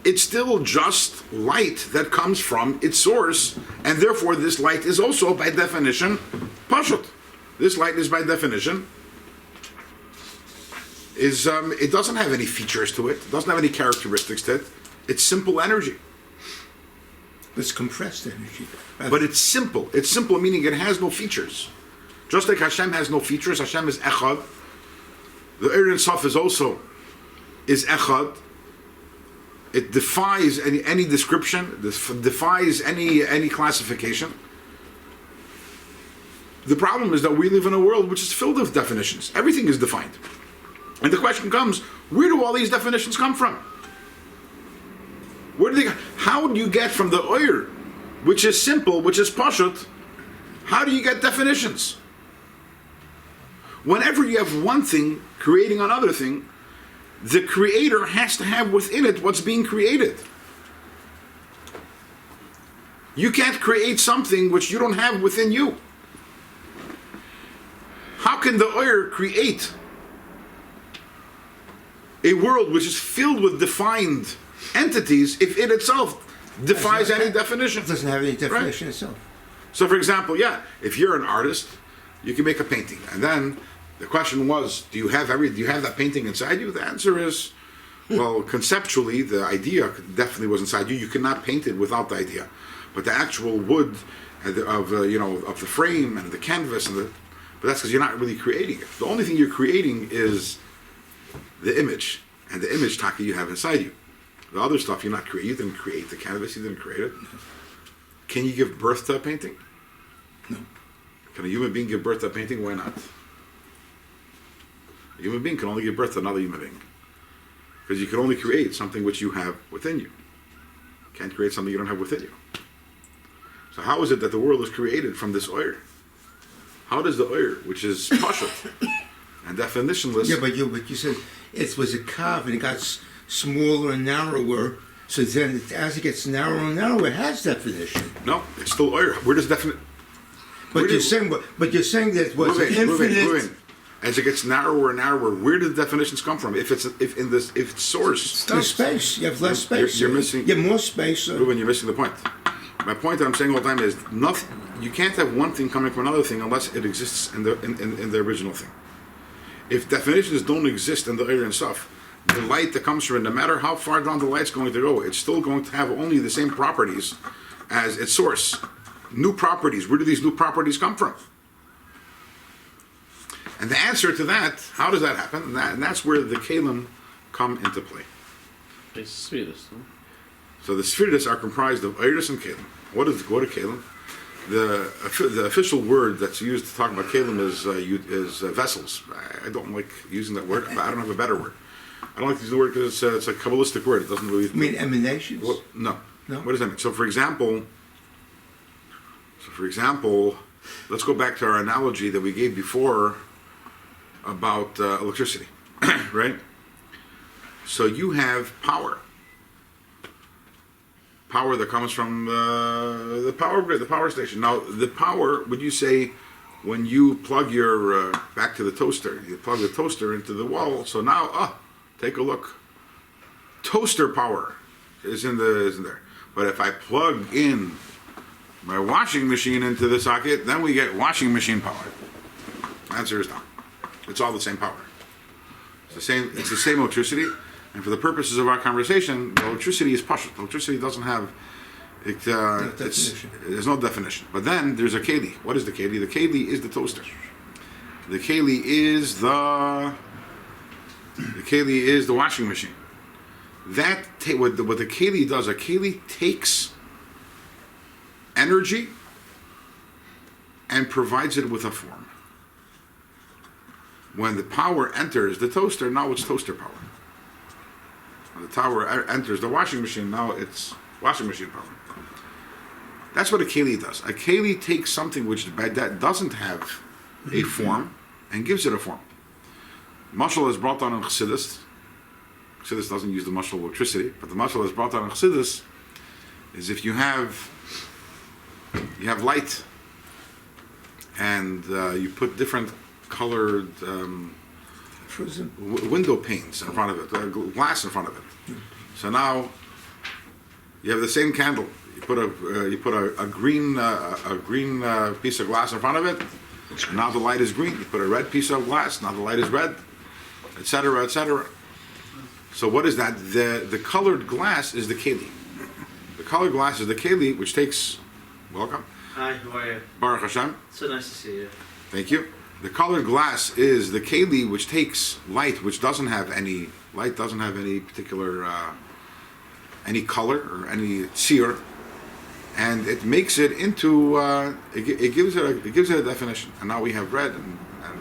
it's still just light that comes from its source, and therefore this light is also, by definition, Pashut. This light is, by definition, it doesn't have any features to it, it doesn't have any characteristics to it. It's simple energy. It's compressed energy. But it's simple. It's simple meaning it has no features. Just like Hashem has no features, Hashem is Echad. The Ein Sof is Echad. It defies any description, defies any classification. The problem is that we live in a world which is filled with definitions. Everything is defined. And the question comes, where do all these definitions come from? How do you get from the Oyer, which is simple, which is Pashut, how do you get definitions? Whenever you have one thing creating another thing, the creator has to have within it what's being created. You can't create something which you don't have within you. How can the Oyer create a world which is filled with defined entities if it itself defies any definition? It doesn't have any definition itself. So for example, if you're an artist, you can make a painting. And then the question was, do you have that painting inside you? The answer is, well, conceptually, the idea definitely was inside you. You cannot paint it without the idea. But the actual wood of the frame and the canvas but that's because you're not really creating it. The only thing you're creating is the image, and the image taka you have inside you. The other stuff you're not creating. You didn't create the canvas. You didn't create it. Can you give birth to a painting? No. Can a human being give birth to a painting? Why not? A human being can only give birth to another human being. Because you can only create something which you have within you. You can't create something you don't have within you. So how is it that the world is created from this Oyer? How does the Oyer, which is Pashut and definitionless... Yeah, but you said it was a kav and it got smaller and narrower. So then, as it gets narrower and narrower, it has definition. No, it's still Oyer. Where does definition... But you're saying that it was infinite. As it gets narrower and narrower, where do the definitions come from? If it's source, There's space. You have less space. You're missing. You have more space. Ruben, you're missing the point. My point that I'm saying all the time is nothing. You can't have one thing coming from another thing unless it exists in the original thing. If definitions don't exist in the Ein Sof, the light that comes from it, no matter how far down the light's going to go, it's still going to have only the same properties as its source. New properties. Where do these new properties come from? And the answer to that, how does that happen? And that's where the Kalim come into play. It's Sfiris, no? So the Sfiris are comprised of Iris and Kalim. What are Kalim? the official word that's used to talk about kelim is vessels. I don't like using that word. I don't have a better word. I don't like to use the word because it's a Kabbalistic word. It doesn't really. You mean emanations? Well, no. No? What does that mean? So, for example, let's go back to our analogy that we gave before about electricity, right? So you have power that comes from the power grid, the power station. Now, the power, would you say, when you plug your, back to the toaster, you plug the toaster into the wall, so now, take a look. Toaster power is in there. But if I plug in my washing machine into the socket, then we get washing machine power. Answer is no. It's all the same power. It's the same electricity. And for the purposes of our conversation, the electricity is pashut. Electricity doesn't have there's no definition. But then there's a keli. What is the keli? The keli is the toaster. The keli is the washing machine. What the keli does, a keli takes energy and provides it with a form. When the power enters the toaster, now it's toaster power. When the power enters the washing machine, now it's washing machine power. That's what a keli does. A keli takes something that doesn't have a form and gives it a form. Mashal is brought down in Chassidus. Chassidus doesn't use the mashal of electricity, but the mashal is brought down in Chassidus is if you have light and you put different colored window panes in front of it, glass in front of it. So now you have the same candle. You put a green piece of glass in front of it. Now the light is green. You put a red piece of glass. Now the light is red, etc., etc. So what is that? The colored glass is the keli. The colored glass is the keli, which takes. Welcome. Hi, how are you? Baruch Hashem. So nice to see you. Thank you. The colored glass is the keli, which takes light, which doesn't have any particular any color or any tzir, and it makes it into it gives it a definition. And now we have red and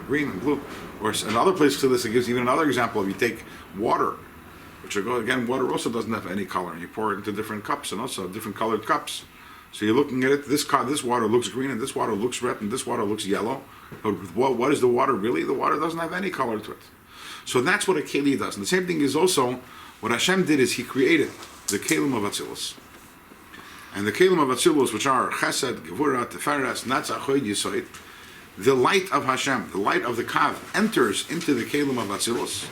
green and blue. Or in other places to this, it gives even another example. If you take water, which water also doesn't have any color, and you pour it into different cups and also different colored cups. So you're looking at it. This water looks green, and this water looks red, and this water looks yellow. But what is the water really? The water doesn't have any color to it. So that's what a keli does. And the same thing is also what Hashem did is He created the kelim of Atzilus. And the kelim of Atzilus, which are Chesed, Gevurah, Tiferes, Netzach, Hod, Yisoid, the light of Hashem, the light of the Kav, enters into the kelim of Atzilus.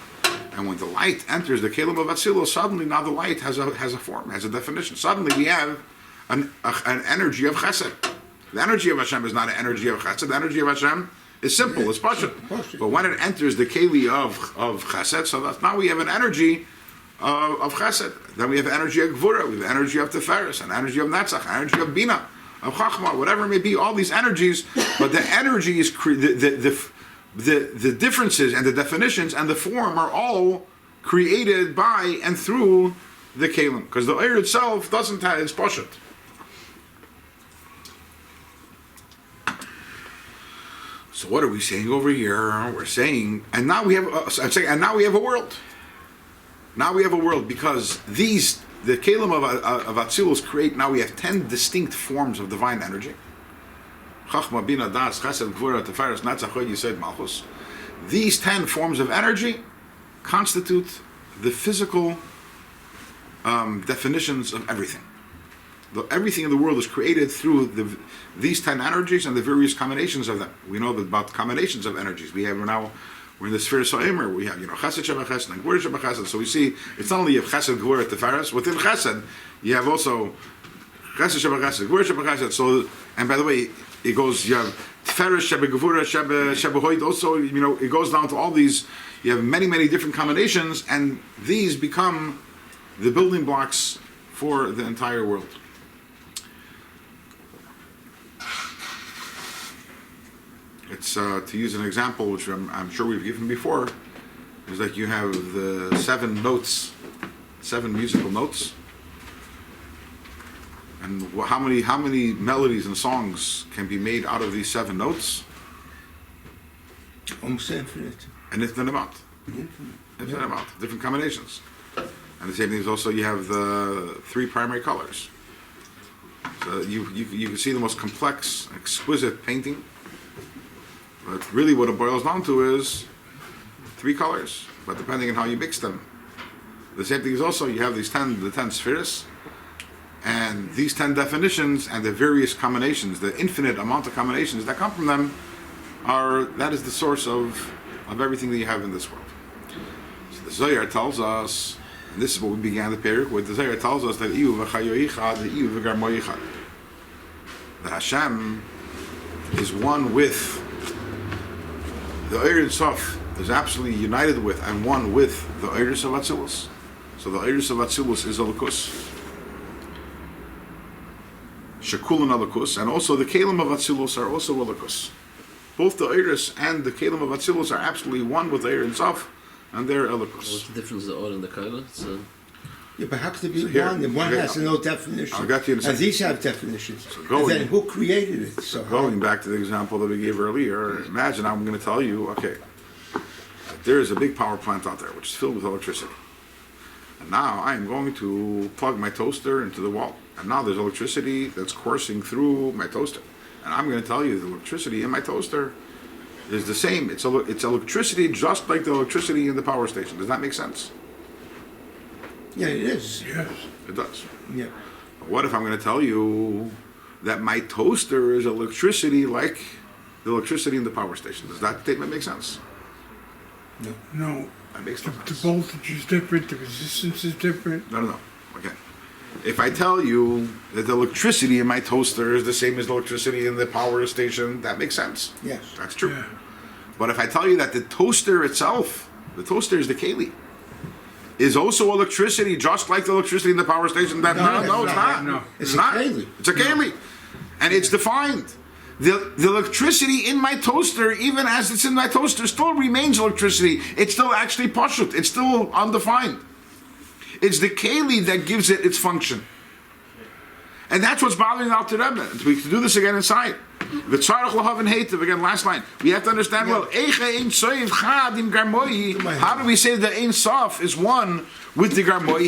And when the light enters the kelim of Atzilus, suddenly now the light has a form, has a definition. Suddenly we have an energy of Chesed. The energy of Hashem is not an energy of Chesed. The energy of Hashem is simple, it's pashut. But when it enters the keli of Chesed, so now we have an energy of Chesed. Then we have energy of Gvura, we have energy of Tiferes, an energy of Netzach, an energy of Bina, of Chachma, whatever it may be, all these energies. But the energy is the differences and the definitions and the form are all created by and through the kelim, because the air itself doesn't have its pashut. So what are we saying over here? We're saying, and now we have a world. Now we have a world because the kelim of Atzilus create. Now we have 10 distinct forms of divine energy. Chachma, Bina, Das, Chesed, Gvura, Tiferes, Netzach, Hod, Yisoid, Malchus. These 10 forms of energy constitute the physical definitions of everything. Everything in the world is created through these 10 energies and the various combinations of them. We know about combinations of energies. We're in the sphere of Soemer. We have, Chesed, Sheba, Chesed, and Gvura, Sheba, Chesed. So we see, it's not only you have Chesed, Gvura, Tiferes. Within Chesed, you have also Chesed, Sheba, Chesed, Gvura, Sheba, Chesed. So, and by the way, it goes, you have Tiferes, Sheba, Gevurah, Sheba, Hod. Also, it goes down to all these. You have many, many different combinations, and these become the building blocks for the entire world. It's to use an example, which I'm sure we've given before, is like you have the 7 musical notes. And how many melodies and songs can be made out of these 7 notes? Almost infinite. An infinite amount. Infinite amount. Different combinations. And the same thing is also you have the 3 primary colors. So you can see the most complex, exquisite painting. But really what it boils down to is 3 colors. But depending on how you mix them. The same thing is also you have the 10 spheres. And these 10 definitions and the various combinations, the infinite amount of combinations that come from them, that is the source of everything that you have in this world. So the Zohar tells us, and this is what we began the perek with, the Zohar tells us that that Hashem is one with the Iggeres Sof, is absolutely united with and one with the Iggeres of Atzilus. So the Iggeres of Atzilus is Elokus. Shekulun Elokus, and also the Kalim of Atzilus are also Elokus. Both the Iggeres and the Kalim of Atzilus are absolutely one with the Iggeres Sof, and they're Elokus. What's the difference of the oil and the Kaila? Yeah, but how could it be here, one? And one here, has no definition. I'll get to you in a And second. these have definitions. So And then who created it? So Going back to the example that we gave earlier, imagine I'm going to tell you, okay, there is a big power plant out there which is filled with electricity. And now I am going to plug my toaster into the wall. And now there's electricity that's coursing through my toaster. And I'm going to tell you the electricity in my toaster is the same. It's electricity just like the electricity in the power station. Does that make sense? yeah, it is. Yes. It does. Yeah. But what if I'm going to tell you that my toaster is electricity like the electricity in the power station? Does that statement make sense? No. That makes The, no the sense. voltage is different, the resistance is different. No. Okay. If I tell you that the electricity in my toaster is the same as the electricity in the power station, that makes sense. Yes. That's true. Yeah. But if I tell you that the toaster itself, the toaster is the keli, is also electricity, just like the electricity in the power station, that no, it's not. No. It's not. a keli. It's a keli. And it's defined. The electricity in my toaster, even as it's in my toaster, still remains electricity. It's still actually pashut. It's still undefined. It's the keli that gives it its function. And that's what's bothering the Alter Rebbe. We can do this again inside. The tzarech lahav heitev, again, last line. We have to understand well, how do we say that Ein Sof is one with the Garmoy?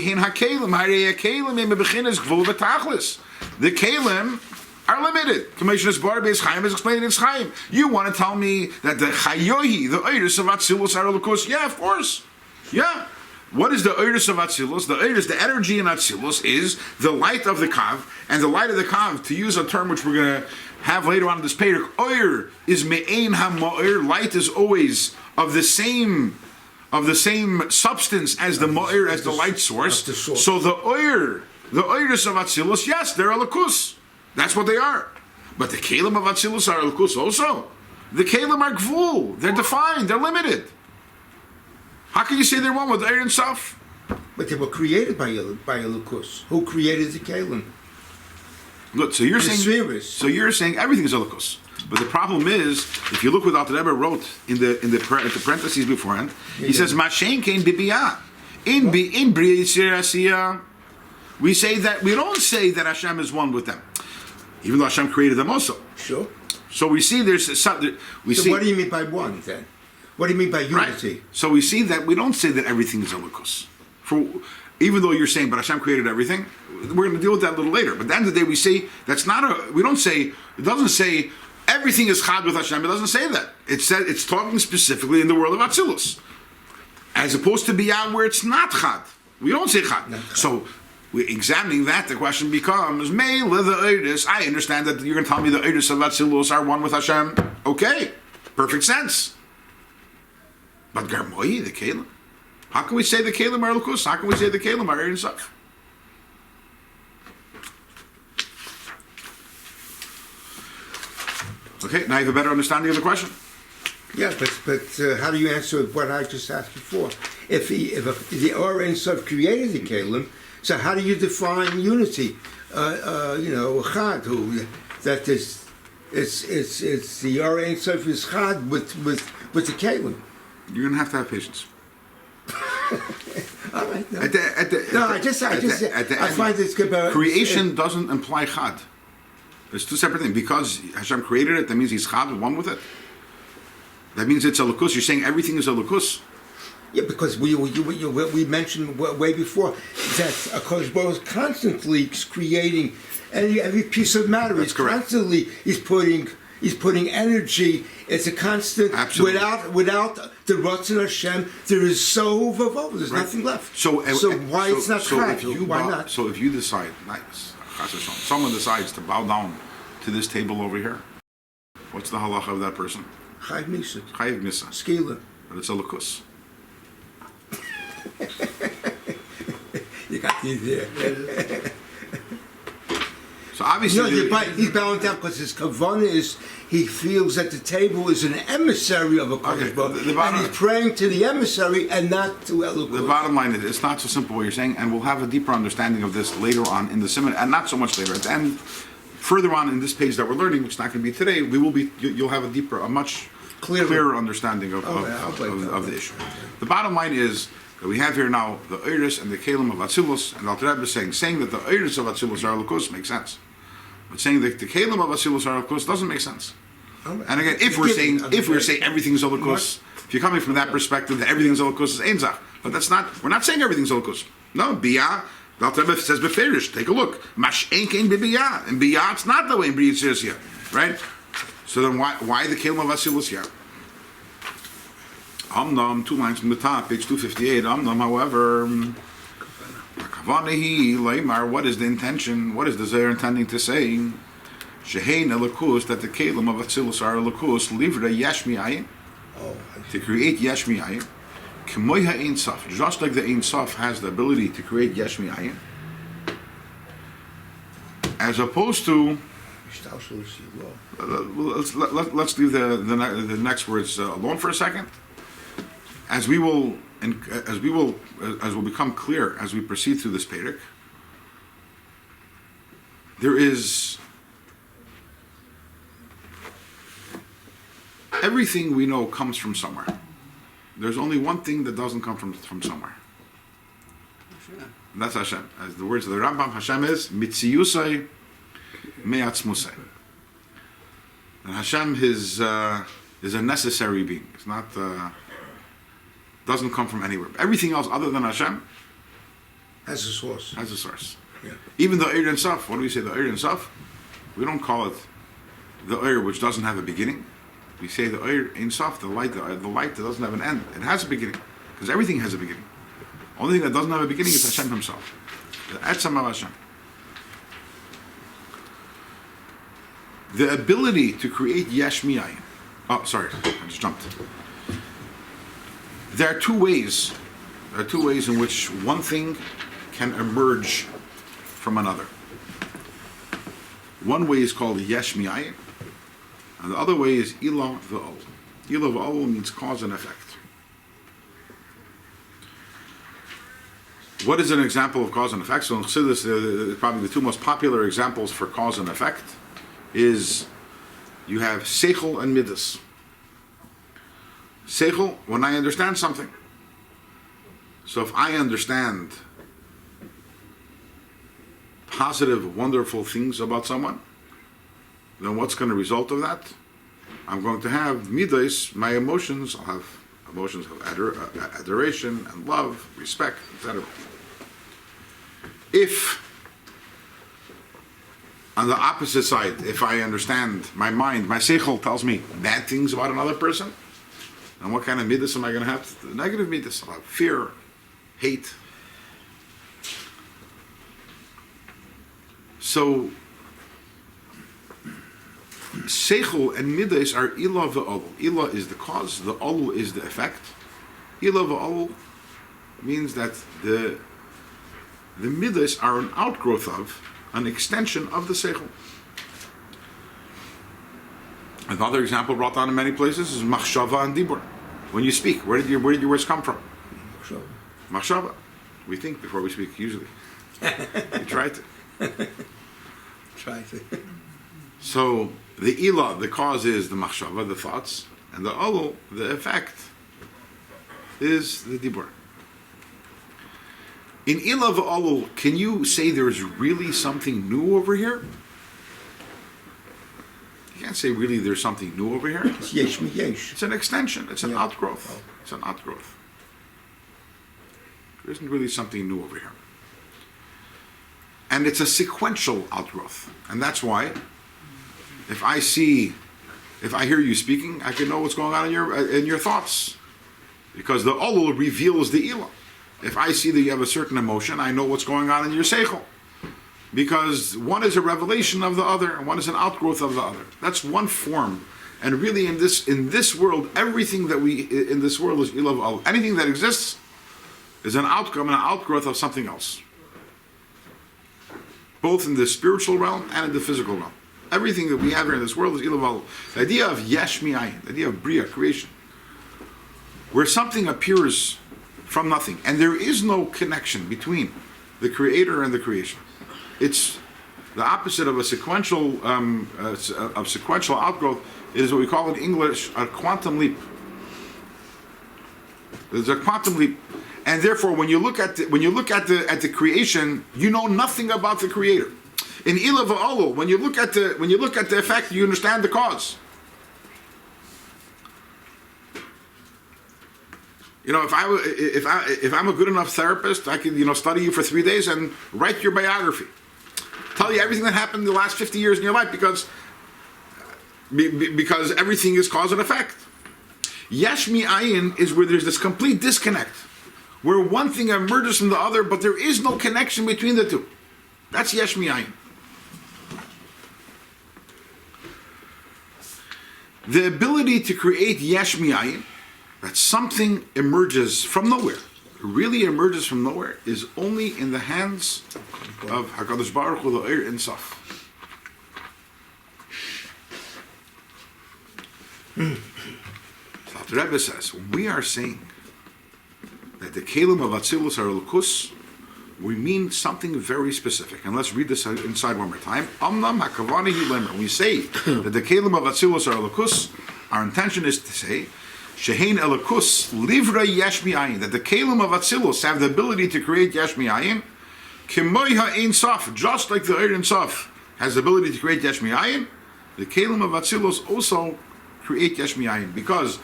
The Kalim are limited. Commissioner Barbe is Chaim is explaining in Chaim. You want to tell me that the Chayohi, the Iggeres of Atzilus are Elokus? Yeah, of course. Yeah. What is the Iggeres of Atzilus? The Iggeres, the energy in Atzilus, is the light of the Kav, and the light of the Kav, to use a term which we're going to have later on in this page, Oyer is Me'ein HaMo'er. Light is always of the same substance as the Mo'er, as the light source. So the Iggeres of Atzilus, yes, they're Elokus. That's what they are. But the Kalim of Atzilus are Elokus also. The Kalim are Gvul. They're defined. They're limited. How can you say they're one with Ein Sof? But they were created by Elokus. Who created the Kalim? Look, so you're The saying spheres. so you're saying everything is Elokus. But the problem is, if you look what Alter Rebbe wrote in the parentheses beforehand, he says Mashen kein bibiyah in Bria Yisir Asiyah. We say that we don't say that Hashem is one with them, even though Hashem created them also. Sure. So we see there's So what do you mean by one then? What do you mean by unity? Right. So we see that we don't say that everything is Elokus. Even though you're saying, but Hashem created everything, we're going to deal with that a little later. But at the end of the day, we say that's not we don't say, it doesn't say everything is Chad with Hashem. It doesn't say that. It's talking specifically in the world of Atzilus. As opposed to Biyah where it's not Chad. We don't say Chad. So we're examining that, the question becomes, Meila the Iggeres. I understand that you're going to tell me the Iggeres of Atzilus are one with Hashem. Okay. Perfect sense. But Garmoyi, the Kalim. How can we say the Kalim are Elokus? How can we say the Kalim are Ein Sof? Okay, now you have a better understanding of the question. Yeah, but how do you answer what I just asked before? If the Or Ein Sof created the Kalim, so how do you define unity? Chad, that is, it's the Or Ein Sof is Chad with the Kalim. You're going to have patience. All right. No, At the I end, find it's good. creation doesn't imply chad. There's two separate things. Because Hashem created it, that means He's chad, one with it. That means it's a lukus. You're saying everything is a lukus. Yeah, because we mentioned way before that HaKodesh Baruch is constantly creating every piece of matter. That's correct. He's putting energy. It's a constant. Absolutely. Without the Ratzon Hashem, there is so vavov. There's nothing left. So why it's not correct? Why not? So if you decide, someone decides to bow down to this table over here, what's the halacha of that person? Chayiv Misa. Chayiv Misa. Skila. But it's a lukus. You got me there. So obviously, he's bowing down because his kavanah is he feels that the table is an emissary of a HaKodesh Baruch, and he's praying to the emissary and not to Elohim. the bottom line is, it's not so simple what you're saying, and we'll have a deeper understanding of this later on in the seminar, and not so much later. At the end, further on in this page that we're learning, which is not going to be today, you'll have a much clearer understanding of the issue. The bottom line is that we have here now the Iggeres and the Kalim of Atzilus, and Alter Rebbe is saying that the Iggeres of Atzilus are lukus makes sense, but saying that the Kalim of Atzilus are lukus doesn't make sense. And again, if we're saying everything's a lukus, if you're coming from that perspective that everything's a lukus is einzach, but that's not. We're not saying everything's a lukus. No, biyah. The Alter Rebbe says beferish. Take a look. Mash ein kein biyah. And biyah, it's not the way in B'riyat says here, right? So then why the Kalim of Atzilus here? Amnam, 2 lines from the top, page 258. Amnam, however, Kavanahi, Leimar, what is the intention? What is the Zohar intending to say? Shehein elakus, that the Kalim of Atzilus are elakus, livra yashmi ayin, to create yashmi ayin. K'moy ha'ein saf, just like the ein saf has the ability to create yashmi ayin, as opposed to. Let's leave the next words alone for a second. As will become clear as we proceed through this perek, there is everything we know comes from somewhere. There's only one thing that doesn't come from somewhere. And that's Hashem. As the words of the Rambam, Hashem is mitziyusai me'atzmusai. And Hashem is a necessary being. It's not. Doesn't come from anywhere. Everything else other than Hashem has a source. Yeah. Even the Eir and Saf, what do we say? The Eir and Saf, we don't call it the Eir which doesn't have a beginning. We say the Eir Ein Saf, the light that doesn't have an end. It has a beginning because everything has a beginning. Only thing that doesn't have a beginning is Hashem Himself. The Etzam of Hashem. The ability to create Yesh Mi'ayin. Oh, sorry, I just jumped. There are two ways in which one thing can emerge from another. One way is called yesh mi'ayin, and the other way is ilah v'ol. Ilah v'ol means cause and effect. What is an example of cause and effect? So in Chassidus, probably the two most popular examples for cause and effect is you have seichel and midas. Seichel, when I understand something. So if I understand positive, wonderful things about someone, then what's going to result of that? I'm going to have midas, my emotions. I'll have emotions of adoration and love, respect, etc. If, on the opposite side, if I understand my mind, my seichel tells me bad things about another person, and what kind of midas am I going to have? The negative midas. I'll have fear, hate. So, seichel and midas are ilah v'ol. Ilah is the cause, the ol is the effect. Ilah v'ol means that the midas are an outgrowth of, an extension of the seichel. Another example brought down in many places is machshava and dibur. When you speak, where did your words come from? Machshava. We think before we speak, usually. We try to. So the ilah, the cause is the machshava, the thoughts, and the ol, the effect, is the dibur. In Ilav Alul, can you say there's really something new over here? You can't say really there's something new over here. It's yesh mi yesh. It's an extension. It's an Yeah. outgrowth. It's an outgrowth. There isn't really something new over here. And it's a sequential outgrowth. And that's why, if I hear you speaking, I can know what's going on in your thoughts. Because the Olul reveals the Ilah. If I see that you have a certain emotion, I know what's going on in your Seichel. Because one is a revelation of the other, and one is an outgrowth of the other. That's one form. And really in this world, everything that in this world is Ilah Olul. Anything that exists is an outcome and an outgrowth of something else. Both in the spiritual realm and in the physical realm. Everything that we have here in this world is Ilah Olul. The idea of Yesh Mi'ayin, the idea of Bria, creation, where something appears from nothing, and there is no connection between the creator and the creation. It's the opposite of a sequential outgrowth. It is what we call in English a quantum leap. There's a quantum leap, and therefore, when you look at the creation, you know nothing about the creator. In Ilav Olul, when you look at the effect, you understand the cause. You know, if I'm a good enough therapist, I can study you for 3 days and write your biography, tell you everything that happened in the last 50 years in your life, because everything is cause and effect. Yesh Mi'ayin is where there's this complete disconnect, where one thing emerges from the other, but there is no connection between the two. That's Yesh Mi'ayin. The ability to create Yesh Mi'ayin, that something emerges from nowhere, really emerges from nowhere, is only in the hands of HaKodesh Baruch Hu, the Eir Insaf. So the Rebbe says, when we are saying that the Kelim of Atzilus are Elokus, we mean something very specific. And let's read this inside one more time. Amnam HaKavani Hilemer. When we say that the Kelim of Atzilus are Elokus, our intention is to say Shehein Elokus Livra Yesh Mi'ayin, that the Kelim of Atzilus have the ability to create Yesh Mi'ayin, K'moy Ha'ein Sof, just like the Eir Sof has the ability to create Yesh Mi'ayin, the Kelim of Atzilus also create Yesh Mi'ayin. Because,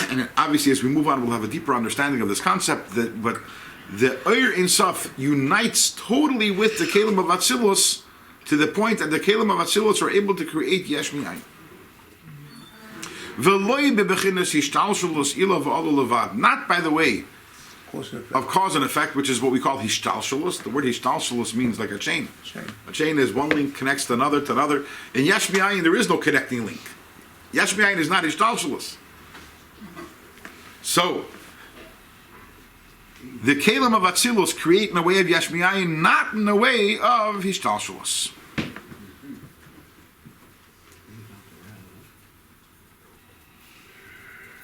and obviously as we move on we'll have a deeper understanding of this concept, but the Eir Sof unites totally with the Kelim of Atzilus to the point that the Kelim of Atzilus are able to create Yesh Mi'ayin. Not by the way of cause and effect, which is what we call hishtalshalus. The word hishtalshalus means like a chain. A chain is one link connects to another. In Yesh Mi'ayin there is no connecting link. Yesh Mi'ayin is not hishtalshalus. So the Kelim of Atzilus create in a way of Yesh Mi'ayin, not in a way of hishtalshalus.